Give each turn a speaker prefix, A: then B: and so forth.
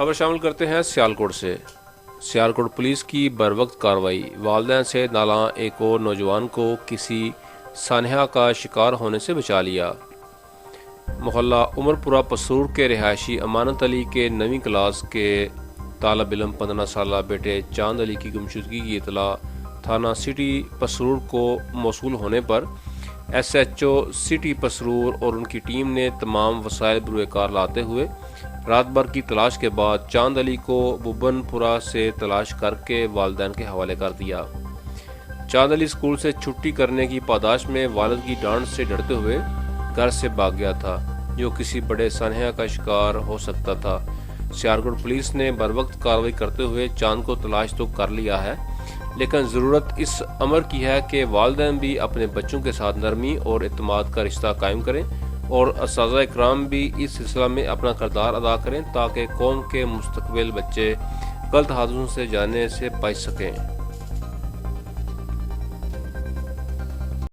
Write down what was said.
A: خبر شامل کرتے ہیں سیالکوٹ سے۔ سیالکوٹ پولیس کی بروقت کارروائی، والدین سے نالاں ایک اور نوجوان کو کسی سانحہ کا شکار ہونے سے بچا لیا۔ محلہ عمر پورہ پسرور کے رہائشی امانت علی کے 9ویں کلاس کے طالب علم 15 سالہ بیٹے چاند علی کی گمشدگی کی اطلاع تھانہ سٹی پسرور کو موصول ہونے پر S H O city Pasrur اور ان کی ٹیم نے تمام وسائل بروئے کار لاتے ہوئے رات بھر کی تلاش کے بعد چاند علی کو بوبن پورہ سے تلاش کر کے والدین کے حوالے کر دیا۔ چاند علی اسکول سے چھٹی کرنے کی پاداش میں والد کی ڈانٹ سے ڈرتے ہوئے گھر سے بھاگ گیا تھا، جو کسی بڑے سانحہ کا شکار ہو سکتا تھا۔ سیالکوٹ پولیس نے بروقت کارروائی کرتے ہوئے چاند کو تلاش تو کر لیا ہے، لیکن ضرورت اس امر کی ہے کہ والدین بھی اپنے بچوں کے ساتھ نرمی اور اعتماد کا رشتہ قائم کریں اور اساتذہ اکرام بھی اس سلسلہ میں اپنا کردار ادا کریں تاکہ قوم کے مستقبل بچے غلط حادثوں سے جانے سے بچ سکیں۔